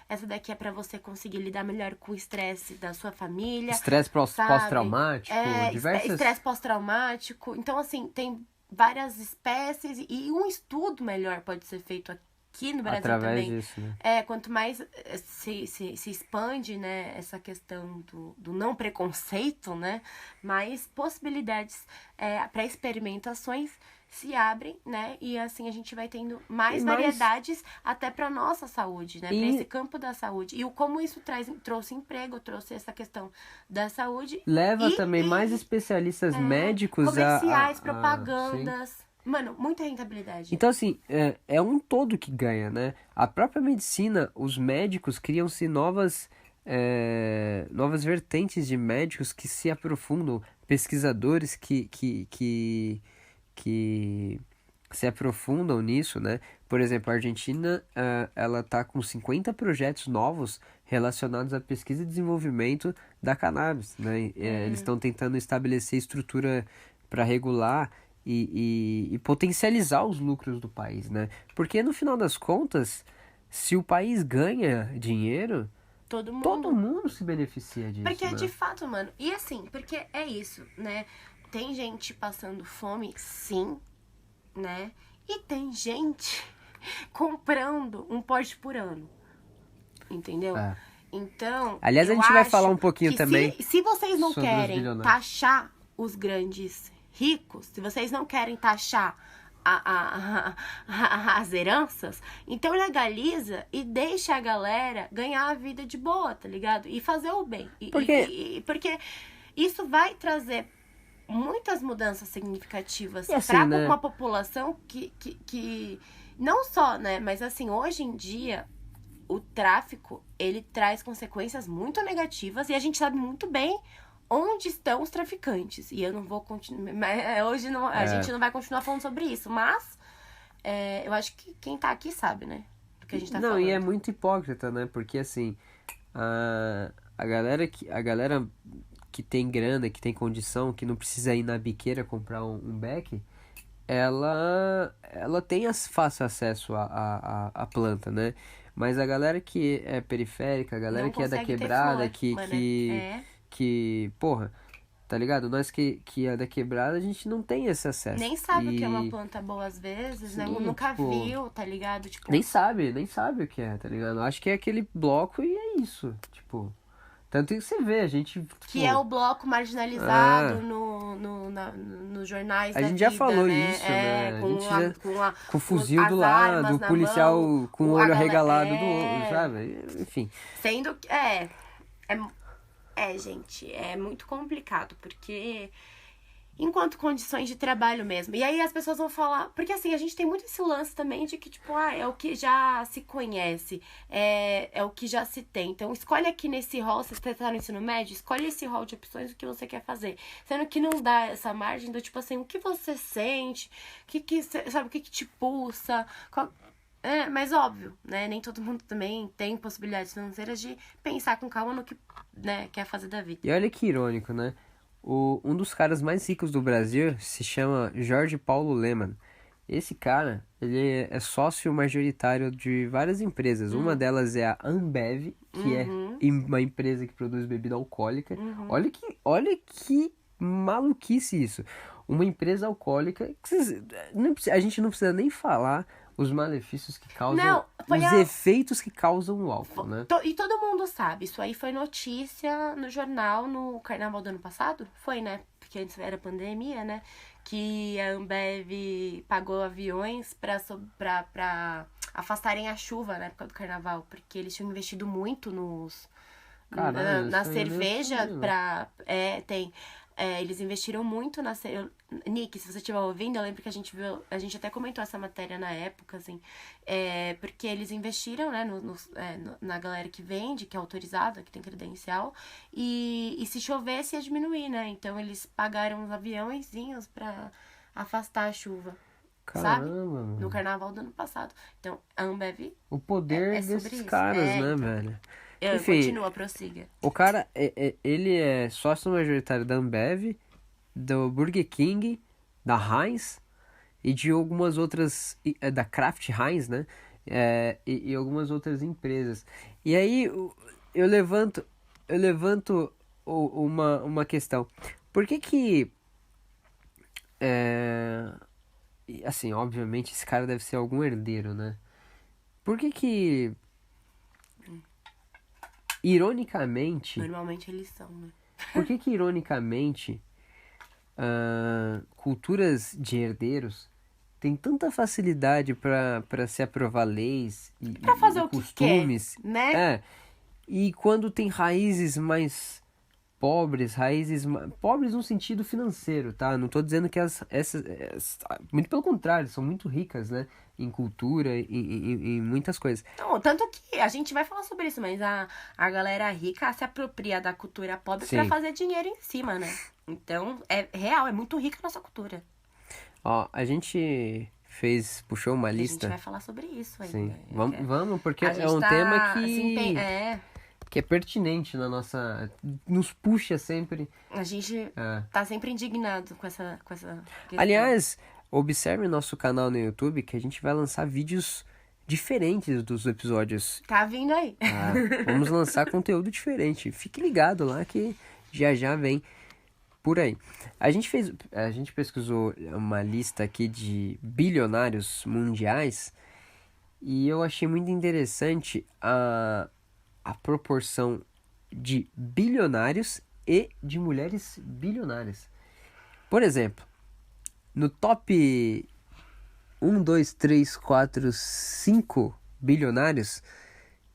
essa daqui é pra você conseguir lidar melhor com o estresse da sua família. Estresse pós-traumático, diversas... Estresse pós-traumático. Então, assim, tem várias espécies e um estudo melhor pode ser feito aqui no Brasil através também. disso, né? Quanto mais se expande, né, essa questão do não preconceito, né, mais possibilidades para experimentações se abrem, né, e assim a gente vai tendo mais variedades até para nossa saúde, né, para esse campo da saúde. E como isso trouxe emprego, trouxe essa questão da saúde. Leva também mais especialistas médicos comerciais, propagandas. Sim. Mano, muita rentabilidade. Então, assim, é um todo que ganha, né? A própria medicina, os médicos criam-se novas vertentes de médicos que se aprofundam, pesquisadores que se aprofundam nisso, né? Por exemplo, a Argentina, ela tá com 50 projetos novos relacionados à pesquisa e desenvolvimento da cannabis, né? Eles estão tentando estabelecer estrutura para regular e potencializar os lucros do país, né? Porque no final das contas, se o país ganha dinheiro, todo mundo se beneficia disso. Porque né? De fato, mano. E assim, porque é isso, né? Tem gente passando fome, sim, né? E tem gente comprando um Porsche por ano. Entendeu? Então, aliás, a gente vai falar um pouquinho também. Se vocês não querem taxar os grandes ricos, se vocês não querem taxar as heranças, então legaliza e deixa a galera ganhar a vida de boa, tá ligado? E fazer o bem. Porque isso vai trazer muitas mudanças significativas assim, para né? uma população que não só, né? Mas assim, hoje em dia o tráfico, ele traz consequências muito negativas e a gente sabe muito bem onde estão os traficantes. E eu não vou continuar... Hoje não, a gente não vai continuar falando sobre isso. Mas eu acho que quem tá aqui sabe, né? Do que a gente tá falando. Não, e é muito hipócrita, né? Porque, assim, a galera que tem grana, que tem condição, que não precisa ir na biqueira comprar um beck, ela tem fácil acesso à planta, né? Mas a galera que é periférica, a galera que é da quebrada, que, porra, tá ligado? Nós que é da quebrada, a gente não tem esse acesso. Nem sabe o que é uma planta boa às vezes, sim, né? Nunca viu, tá ligado? Tipo... Nem sabe o que é, tá ligado? Acho que é aquele bloco e é isso, tipo... Tanto que você vê, a gente... Tipo, que é o bloco marginalizado nos jornais. A gente já falou isso, né? Com o fuzil do lado, o policial mão, com o olho arregalado do outro, sabe? Enfim. Sendo que... gente, é muito complicado, porque... Enquanto condições de trabalho mesmo. E aí as pessoas vão falar... Porque assim, a gente tem muito esse lance também de que, tipo, é o que já se conhece. É o que já se tem. Então, escolhe aqui nesse rol, se você tá no ensino médio, escolhe esse rol de opções, o que você quer fazer. Sendo que não dá essa margem do, tipo assim, o que você sente, sabe, o que te pulsa... mas óbvio, né? Nem todo mundo também tem possibilidades financeiras de pensar com calma no que, né, quer fazer da vida. E olha que irônico, né? Um dos caras mais ricos do Brasil se chama Jorge Paulo Lemann. Esse cara, ele é sócio majoritário de várias empresas. Uma delas é a Ambev, que é uma empresa que produz bebida alcoólica. Olha que maluquice isso. Uma empresa alcoólica... a gente não precisa nem falar os malefícios que causam... efeitos que causam o álcool, né? E todo mundo sabe. Isso aí foi notícia no jornal no carnaval do ano passado. Foi, né? Porque antes era pandemia, né? Que a Ambev pagou aviões pra afastarem a chuva na época do carnaval. Porque eles tinham investido muito na cerveja tem... eles investiram muito na... Nick, se você estiver ouvindo, eu lembro que a gente até comentou essa matéria na época, assim, porque eles investiram, né, na galera que vende, que é autorizada, que tem credencial, e se chovesse ia diminuir, né? Então eles pagaram uns aviãozinhos pra afastar a chuva. Caramba, sabe? Mano. No carnaval do ano passado. Então, a Ambev... O poder desses caras, né, velho? Enfim, continua, prossiga. O cara, ele é sócio majoritário da Ambev, do Burger King, da Heinz e de algumas outras, da Kraft Heinz, né? E algumas outras empresas. E aí eu levanto uma questão. Por que assim, obviamente esse cara deve ser algum herdeiro, né? Por que ironicamente... Normalmente eles são, né? Por que ironicamente, culturas de herdeiros têm tanta facilidade para se aprovar leis pra fazer o costumes, que quer, né? E quando tem raízes mais pobres, pobres no sentido financeiro, tá? Não tô dizendo que essas muito pelo contrário, são muito ricas, né? Em cultura, em muitas coisas. Não, tanto que a gente vai falar sobre isso, mas a galera rica se apropria da cultura pobre pra fazer dinheiro em cima, né? Então, é real, é muito rica a nossa cultura. Ó, a gente puxou uma lista. A gente vai falar sobre isso ainda. Sim, vamos, porque é um tema que é pertinente na nossa... Nos puxa sempre. A gente tá sempre indignado com essa questão. Aliás, observe nosso canal no YouTube, que a gente vai lançar vídeos diferentes dos episódios. Tá vindo aí. Vamos lançar conteúdo diferente. Fique ligado lá que já vem por aí. A gente pesquisou uma lista aqui de bilionários mundiais e eu achei muito interessante a proporção de bilionários e de mulheres bilionárias. Por exemplo, no top 1, 2, 3, 4, 5 bilionários,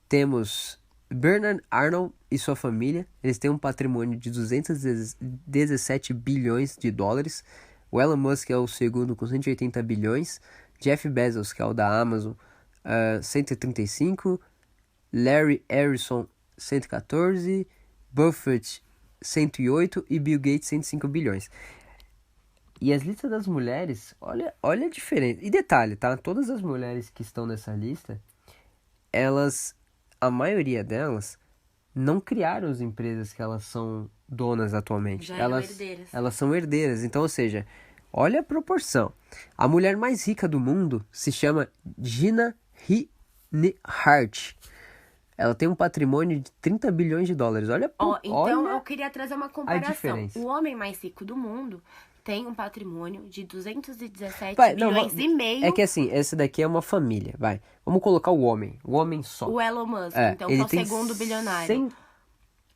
temos Bernard Arnault e sua família. Eles têm um patrimônio de 217 bilhões de dólares. O Elon Musk é o segundo com 180 bilhões. Jeff Bezos, que é o da Amazon, 135. Larry Ellison, 114, Buffett, 108 e Bill Gates, 105 bilhões. E as listas das mulheres, olha a diferença. E detalhe, tá? Todas as mulheres que estão nessa lista, a maioria delas, não criaram as empresas que elas são donas atualmente. Já eram herdeiras. Elas são herdeiras. Então, ou seja, olha a proporção. A mulher mais rica do mundo se chama Gina Rinehart. Ela tem um patrimônio de 30 bilhões de dólares. Então, eu queria trazer uma comparação. Diferença. O homem mais rico do mundo tem um patrimônio de 217 bilhões e meio. É que assim, essa daqui é uma família, vai. Vamos colocar o homem só. O Elon Musk, então, que é o segundo bilionário.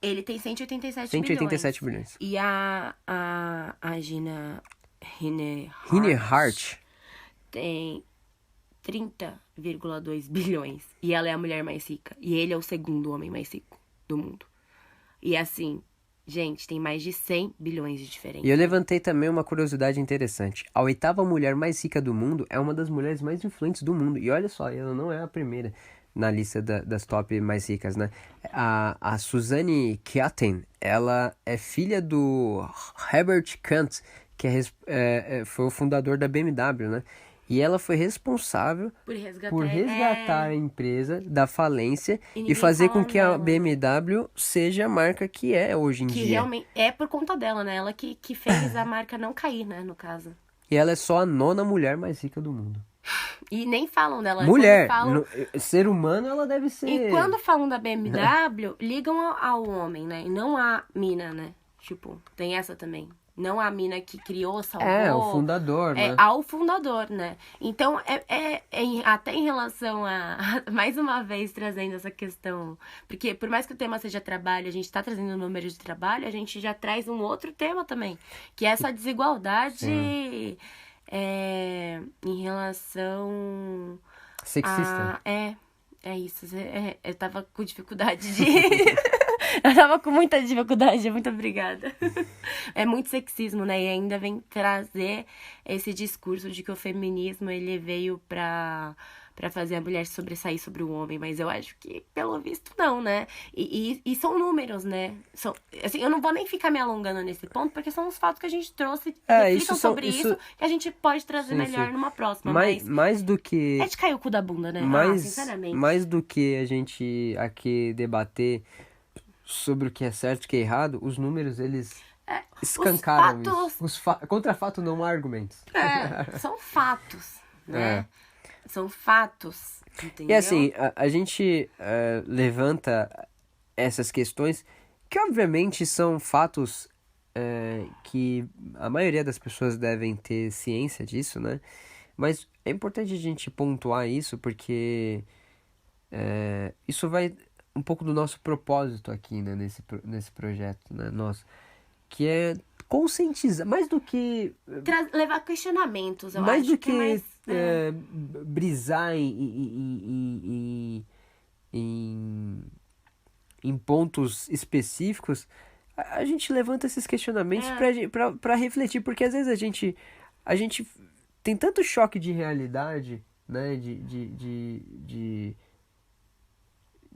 Ele tem 187 bilhões. E a Gina Rinehart tem 30,2 bilhões. E ela é a mulher mais rica. E ele é o segundo homem mais rico do mundo. E assim, gente, tem mais de 100 bilhões de diferença. E eu levantei também uma curiosidade interessante. A 8ª mulher mais rica do mundo é uma das mulheres mais influentes do mundo. E olha só, ela não é a primeira na lista das top mais ricas, né? A Suzanne Kjaten, ela é filha do Herbert Kant, que foi o fundador da BMW, né? E ela foi responsável por resgatar a empresa da falência e fazer com que a BMW seja a marca que é hoje em dia. Que realmente é por conta dela, né? Ela que fez a marca não cair, né? No caso. E ela é só a 9ª mulher mais rica do mundo. E nem falam dela. Mulher! Ser humano ela deve ser... E quando falam da BMW, ligam ao homem, né? E não a mina, né? Tipo, tem essa também. Não a mina que criou, salvou. O fundador, né? Ao fundador, né? Então, até em relação mais uma vez, trazendo essa questão... Porque, por mais que o tema seja trabalho, a gente tá trazendo números de trabalho, a gente já traz um outro tema também. Que é essa desigualdade em relação... Sexista. É isso. Eu tava com dificuldade de... Eu tava com muita dificuldade, muito obrigada. É muito sexismo, né? E ainda vem trazer esse discurso de que o feminismo, ele veio pra pra fazer a mulher sobressair sobre o homem, mas eu acho que, pelo visto, não, né? E são números, né? Assim, eu não vou nem ficar me alongando nesse ponto, porque são os fatos que a gente trouxe, reflitam sobre isso, que a gente pode trazer melhor numa próxima, mas mais do que... É de cair o cu da bunda, né? Sinceramente. Mais do que a gente aqui debater sobre o que é certo e o que é errado, os números, eles escancaram isso. Contra fato não há argumentos. São fatos, né? São fatos, entendeu? E assim, a gente levanta essas questões que obviamente são fatos que a maioria das pessoas devem ter ciência disso, né? Mas é importante a gente pontuar isso porque isso vai um pouco do nosso propósito aqui, né, nesse projeto, né, nosso, que é conscientizar, mais do que... levar questionamentos, eu mais acho do que mais, brisar em pontos específicos, a gente levanta esses questionamentos para refletir, porque às vezes a gente tem tanto choque de realidade, né,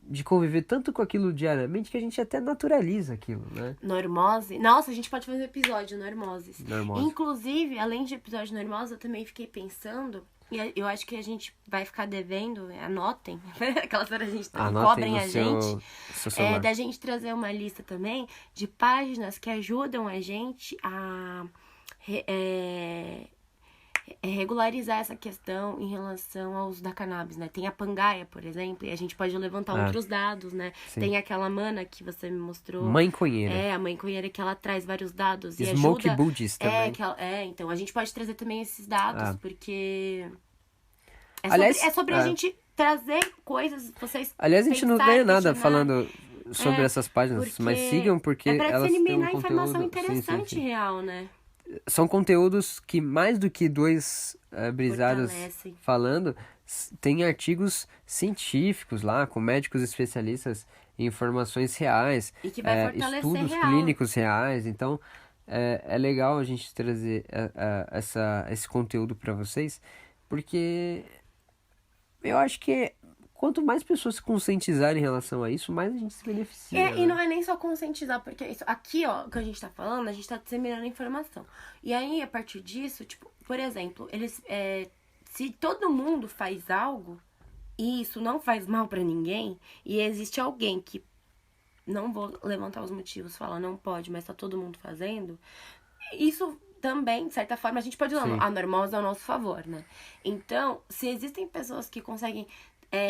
de conviver tanto com aquilo diariamente que a gente até naturaliza aquilo, né? Normose. Nossa, a gente pode fazer um episódio, normoses. Inclusive, além de episódio normose, eu também fiquei pensando, e eu acho que a gente vai ficar devendo, anotem, aquelas horas a gente cobrem a gente, da gente trazer uma lista também de páginas que ajudam a gente a regularizar essa questão em relação ao uso da cannabis, né? Tem a Pangaia, por exemplo, e a gente pode levantar outros dados, né? Sim. Tem aquela mana que você me mostrou. Mãe Conheira. A Mãe Conheira, que ela traz vários dados. Smoke e ajuda... Buddhist também. Então a gente pode trazer também esses dados, porque... Aliás, é sobre a gente trazer coisas, vocês aliás, a gente não ganha nada falando sobre essas páginas, mas sigam porque elas têm um informação interessante, sim. real, né? São conteúdos que mais do que dois brisados falando, tem artigos científicos lá, com médicos especialistas em informações reais, e que vai estudos clínicos reais. Então, é legal a gente trazer esse conteúdo para vocês, porque eu acho que quanto mais pessoas se conscientizarem em relação a isso, mais a gente se beneficia. E não é nem só conscientizar, porque isso aqui, ó, que a gente tá falando, a gente tá disseminando informação. E aí, a partir disso, tipo, por exemplo, eles se todo mundo faz algo e isso não faz mal pra ninguém, e existe alguém que, não vou levantar os motivos, falar não pode, mas tá todo mundo fazendo, isso também, de certa forma, a gente pode usar a normose ao nosso favor, né? Então, se existem pessoas que conseguem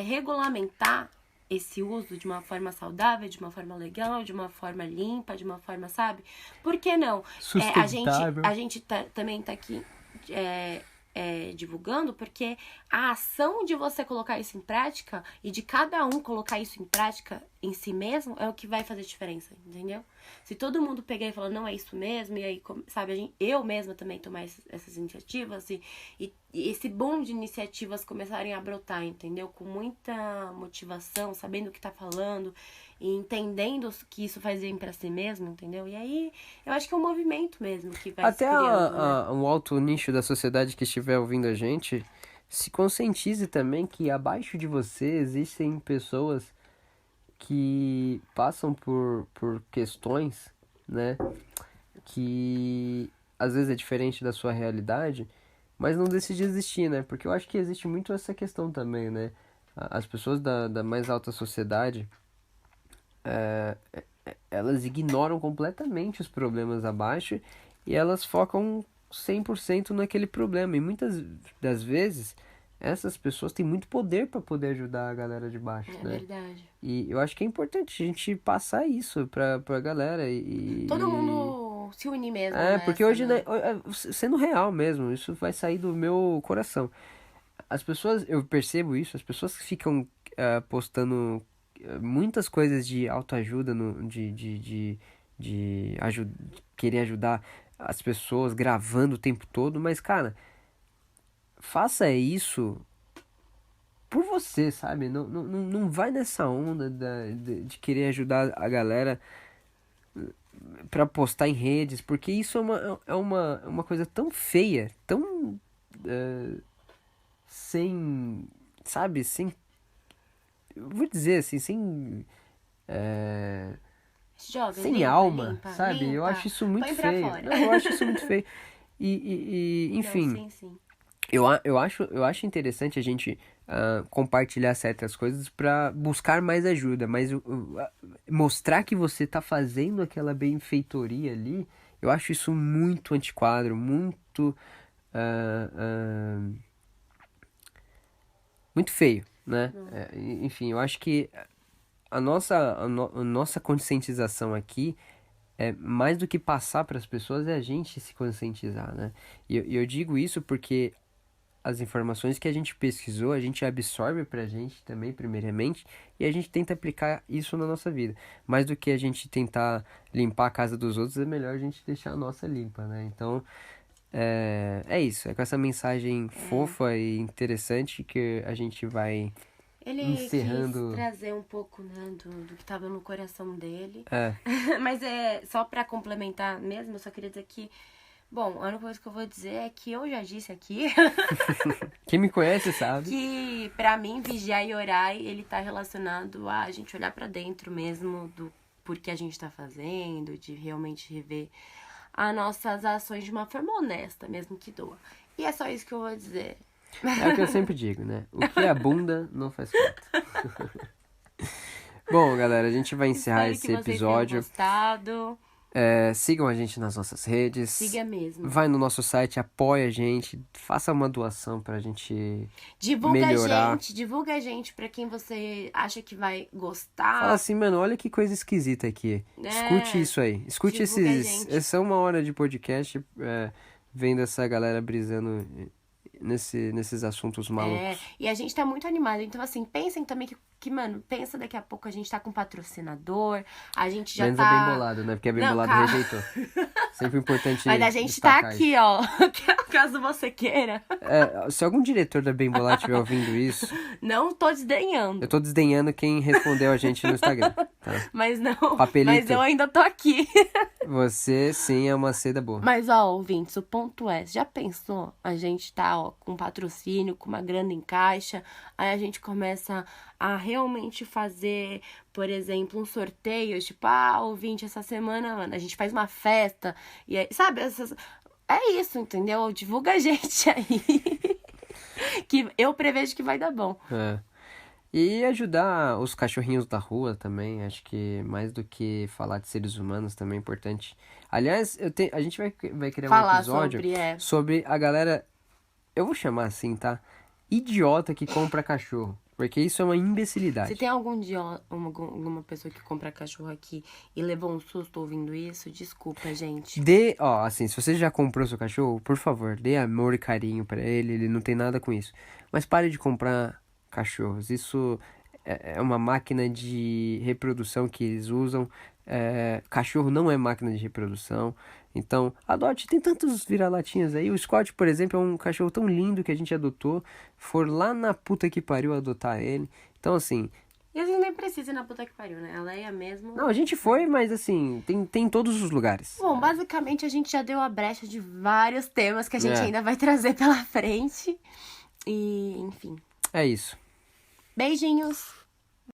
regulamentar esse uso de uma forma saudável, de uma forma legal, de uma forma limpa, de uma forma, sabe? Por que não? Sustentável. A gente também tá aqui divulgando, porque a ação de você colocar isso em prática e de cada um colocar isso em prática em si mesmo é o que vai fazer diferença, entendeu? Se todo mundo pegar e falar, não é isso mesmo, e aí, sabe, eu mesma também tomar essas iniciativas e esse boom de iniciativas começarem a brotar, entendeu? Com muita motivação, sabendo o que tá falando e entendendo que isso faz bem pra si mesmo, entendeu? E aí, eu acho que é um movimento mesmo que vai até se criando, um alto nicho da sociedade que estiver ouvindo a gente, se conscientize também que abaixo de você existem pessoas que passam por questões, né, que às vezes é diferente da sua realidade, mas não decide existir, né, porque eu acho que existe muito essa questão também, né, as pessoas da mais alta sociedade, elas ignoram completamente os problemas abaixo e elas focam 100% naquele problema, e muitas das vezes essas pessoas têm muito poder para poder ajudar a galera de baixo, né? É verdade. E eu acho que é importante a gente passar isso pra galera e... Todo mundo se unir mesmo porque hoje, né, sendo real mesmo, isso vai sair do meu coração. As pessoas, eu percebo isso, as pessoas que ficam postando muitas coisas de autoajuda, de querer ajudar as pessoas, gravando o tempo todo, mas, cara, faça isso por você, sabe? Não vai nessa onda de querer ajudar a galera pra postar em redes, porque isso é uma coisa tão feia, tão sem sabe, sem... Vou dizer assim, sem... Jovem, sem limpa, alma, limpa, sabe? limpa. Eu acho isso muito Põe pra feio. fora. Não, eu acho isso muito feio. Enfim... Não, sim. Eu acho interessante a gente compartilhar certas coisas para buscar mais ajuda, mas mostrar que você tá fazendo aquela benfeitoria ali, eu acho isso muito antiquado, muito muito feio, né? Enfim, eu acho que a nossa conscientização aqui mais do que passar para as pessoas é a gente se conscientizar, né? E eu digo isso porque as informações que a gente pesquisou, a gente absorve pra gente também, primeiramente, e a gente tenta aplicar isso na nossa vida. Mais do que a gente tentar limpar a casa dos outros, é melhor a gente deixar a nossa limpa, né? Então, é isso. É com essa mensagem fofa e interessante que a gente vai encerrando... Ele quis trazer um pouco, né, do que tava no coração dele. Mas só pra complementar mesmo, eu só queria dizer que bom, a única coisa que eu vou dizer é que eu já disse aqui... Quem me conhece sabe. Que, pra mim, vigiar e orar, ele tá relacionado a gente olhar pra dentro mesmo do porquê a gente tá fazendo, de realmente rever as nossas ações de uma forma honesta, mesmo que doa. E é só isso que eu vou dizer. É o que eu sempre digo, né? O que é bunda não faz falta. Bom, galera, a gente vai encerrar esse episódio. Espero que vocês tenham gostado. Sigam a gente nas nossas redes. Siga mesmo. Vai no nosso site, apoia a gente, faça uma doação pra gente melhorar. Divulga a gente pra quem você acha que vai gostar. Fala assim, mano, olha que coisa esquisita aqui. Escute isso aí. Escute essa 1 hora de podcast vendo essa galera brisando nesses assuntos malucos. E a gente tá muito animado. Então, assim, pensem também que, mano, pensa daqui a pouco a gente tá com patrocinador, a gente já menos tá... a Bem Bolado, né? Porque a Bem Bolado rejeitou. Sempre importante mas a gente tá aqui, isso. ó, caso você queira. Se algum diretor da Bem Bolado estiver ouvindo isso... Não tô desdenhando. Eu tô desdenhando quem respondeu a gente no Instagram, tá? Mas não, Papelito. Mas eu ainda tô aqui. Você, sim, é uma seda boa. Mas, ó, ouvintes, o ponto é, já pensou? A gente tá, ó, com patrocínio, com uma grana em caixa, aí a gente começa a realmente fazer, por exemplo, um sorteio, tipo, ouvinte, essa semana, mano, a gente faz uma festa, e aí, sabe, é isso, entendeu? Divulga a gente aí, que eu prevejo que vai dar bom. E ajudar os cachorrinhos da rua também, acho que mais do que falar de seres humanos também é importante. Aliás, a gente vai criar um episódio sobre a galera, eu vou chamar assim, tá? Idiota que compra cachorro. Porque isso é uma imbecilidade. Se tem alguma pessoa que compra cachorro aqui e levou um susto ouvindo isso, desculpa, gente. Assim, se você já comprou seu cachorro, por favor, dê amor e carinho pra ele não tem nada com isso. Mas pare de comprar cachorros. Isso é uma máquina de reprodução que eles usam. Cachorro não é máquina de reprodução. Então, adote. Tem tantos vira-latinhas aí. O Scott, por exemplo, é um cachorro tão lindo que a gente adotou. For lá na puta que pariu adotar ele. Então, assim... E a gente nem precisa ir na puta que pariu, né? Ela é mesmo... Não, a gente foi, mas assim, tem em todos os lugares. Bom, basicamente a gente já deu a brecha de vários temas que a gente ainda vai trazer pela frente. E, enfim. É isso. Beijinhos!